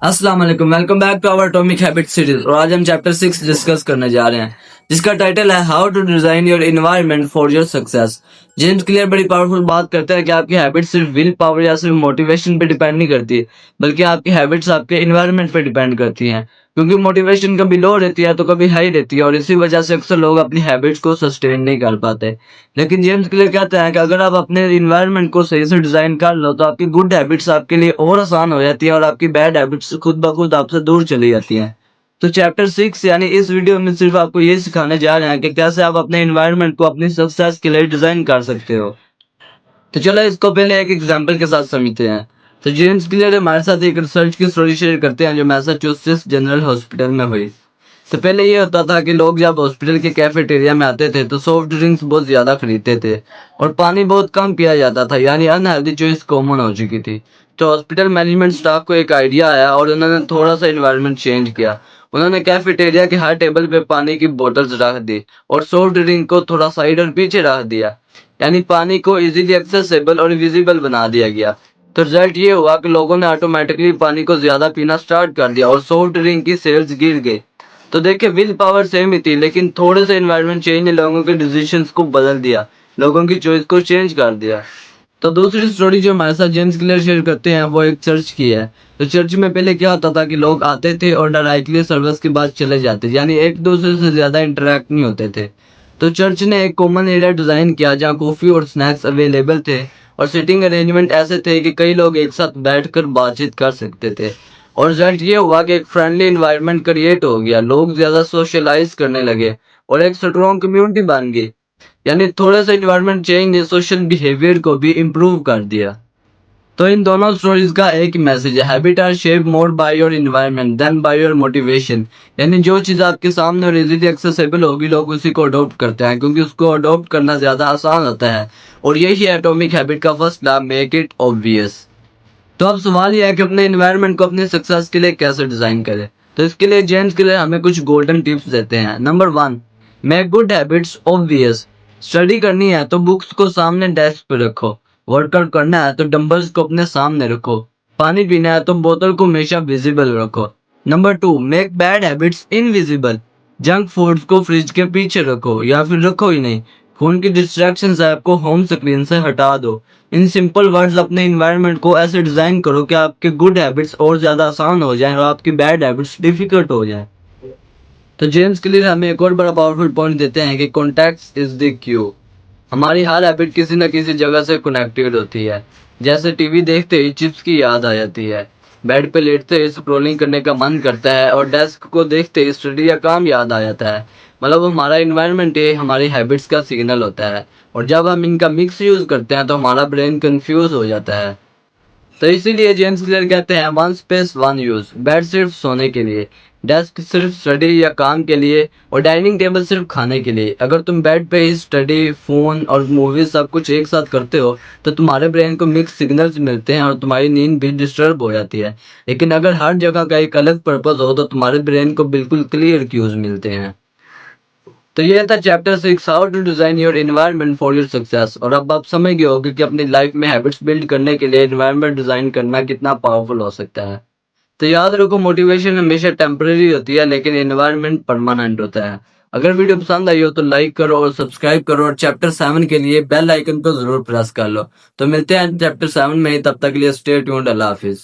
अस्सलाम वालेकुम, welcome back to our atomic habit series. और आज हम चैप्टर 6 डिस्कस करने जा रहे हैं जिसका टाइटल है how to design your environment for your success. James Clear बड़ी पावरफुल बात करते हैं कि आपकी हैबिट सिर्फ विल पावर या सिर्फ मोटिवेशन पे डिपेंड नहीं करती, बल्कि आपकी हैबिट्स आपके एनवायरनमेंट पे डिपेंड करती हैं। क्योंकि मोटिवेशन कभी लो रहती है तो कभी हाई रहती है, और इसी वजह से अक्सर लोग अपनी हैबिट्स को सस्टेन नहीं कर पाते। लेकिन जेम्स क्लियर कहते हैं कि अगर आप अपने इन्वायरमेंट को सही से डिजाइन कर लो तो आपकी गुड हैबिट्स आपके लिए और आसान हो जाती है और आपकी बैड हैबिट्स खुद ब खुद आपसे दूर चली जाती हैं। तो चैप्टर 6 यानी इस वीडियो में सिर्फ आपको ये सिखाने जा रहे हैं कि कैसे आप अपने इन्वायरमेंट को अपनी सक्सेस के लिए डिजाइन कर सकते हो। तो चलो इसको पहले एक एग्जांपल के साथ समझते हैं। तो जेम्स क्लियर हमारे साथ एक रिसर्च की स्टोरी शेयर करते हैं जो मैसाचुसेट्स जनरल हॉस्पिटल में हुई। तो पहले ये होता था कि लोग जब हॉस्पिटल के कैफेटेरिया में आते थे तो सॉफ्ट ड्रिंक्स बहुत ज़्यादा खरीदते थे और पानी बहुत कम पिया जाता था, यानी अनहेल्दी चॉइस कॉमन हो चुकी थी। तो हॉस्पिटल मैनेजमेंट स्टाफ को एक आइडिया आया और उन्होंने थोड़ा सा इन्वायरमेंट चेंज किया। उन्होंने कैफेटेरिया के हर टेबल पे पानी की बोतल्स रख दी और सॉफ्ट ड्रिंक को थोड़ा साइड और पीछे रख दिया, यानी पानी को इजीली एक्सेसिबल और विजिबल बना दिया गया। तो रिजल्ट ये हुआ कि लोगों ने ऑटोमेटिकली पानी को ज्यादा पीना स्टार्ट कर दिया और सॉफ्ट ड्रिंक की सेल्स गिर गई। तो देखिए, विल पावर सेम ही थी, लेकिन थोड़े से एनवायरनमेंट चेंज ने लोगों के डिसीजंस को बदल दिया, लोगों की चॉइस को चेंज कर दिया। तो दूसरी स्टोरी जो हमारे साथ जेम्स क्लियर शेयर करते हैं वो एक चर्च की है। तो चर्च में पहले क्या होता था कि लोग आते थे और डायरेक्टली सर्विस के बाद चले जाते, यानी एक दूसरे से ज्यादा इंटरेक्ट नहीं होते थे। तो चर्च ने एक कॉमन एरिया डिजाइन किया जहाँ कॉफी और स्नैक्स अवेलेबल थे और सिटिंग अरेंजमेंट ऐसे थे कि कई लोग एक साथ बैठकर बातचीत कर सकते थे। और रिजल्ट ये हुआ कि एक फ्रेंडली इन्वायरमेंट क्रिएट हो गया, लोग ज्यादा सोशलाइज करने लगे और एक स्ट्रॉन्ग कम्युनिटी बन गई। यानी थोड़ा सा इन्वायरमेंट चेंज ने सोशल बिहेवियर को भी इम्प्रूव कर दिया। तो इन दोनों स्टोरीज का एक ही मैसेज है, habit are shape more by your environment than by your motivation. यानी जो चीज़ आपके सामने और इजीली एक्सेसिबल होगी लोग उसी को अडॉप्ट करते हैं, क्योंकि उसको अडॉप्ट करना ज़्यादा आसान होता है। और यही है एटॉमिक हैबिट का first law, make it obvious. तो अब सवाल यह है कि अपने इन्वायरमेंट को अपने सक्सेस के लिए कैसे डिजाइन करें। तो इसके लिए जेम्स के लिए हमें कुछ गोल्डन टिप्स देते हैं। Number 1, make good habits obvious. Study करनी है तो बुक्स को सामने डेस्क पे रखो, वर्कआउट करना है तो डंबल्स को अपने सामने रखो, पानी पीना है तो बोतल को हमेशा विजिबल रखो। Number 2, make bad habits invisible. Junk foods को फ्रिज के पीछे रखो या फिर रखो ही नहीं। फोन की डिस्ट्रैक्शंस ऐप को होम स्क्रीन से हटा दो। इन सिंपल वर्ड्स अपने इन्वायरमेंट को ऐसे डिजाइन करो कि आपके गुड हैबिट्स और ज्यादा आसान हो जाएं और आपकी बैड हैबिट्स डिफिकल्ट हो जाएं। तो जेम्स क्लियर हमें एक और बड़ा पावरफुल पॉइंट देते हैं कि कॉन्टेक्स्ट इज द क्यू। हमारी हर हैबिट किसी न किसी जगह से कनेक्टेड होती है। जैसे टीवी देखते ही चिप्स की याद आ जाती है, बेड पे लेटते ही स्क्रॉलिंग करने का मन करता है और डेस्क को देखते ही स्टडी या काम याद आ जाता है। मतलब हमारा इन्वायरमेंट ये हमारी हैबिट्स का सिग्नल होता है, और जब हम इनका मिक्स यूज करते हैं तो हमारा ब्रेन कंफ्यूज हो जाता है। तो इसीलिए जेम्स क्लियर कहते हैं one space one use. Bed सिर्फ सोने के लिए, डेस्क सिर्फ स्टडी या काम के लिए, और डाइनिंग टेबल सिर्फ खाने के लिए। अगर तुम बेड पे ही स्टडी, फोन और मूवीज सब कुछ एक साथ करते हो तो तुम्हारे ब्रेन को मिक्स सिग्नल्स मिलते हैं और तुम्हारी नींद भी डिस्टर्ब हो जाती है। लेकिन अगर हर जगह का एक अलग पर्पज हो तो तुम्हारे ब्रेन को बिल्कुल क्लियर क्यूज मिलते हैं। तो ये था chapter 6, how to design your environment for your success. और अब आप समझ गए होंगे कि अपनी लाइफ में हैबिट्स बिल्ड करने के लिए एनवायरनमेंट डिजाइन करना कितना पावरफुल हो सकता है। तो याद रखो, मोटिवेशन हमेशा टेम्परेरी होती है लेकिन एनवायरनमेंट परमानेंट होता है। अगर वीडियो पसंद आई हो तो लाइक करो और सब्सक्राइब करो, और चैप्टर 7 के लिए बेल आइकन को जरूर प्रेस कर लो। तो मिलते हैं चैप्टर 7 में ही, तब तक के लिए स्टे ट्यून्ड। अल्लाह हाफिज।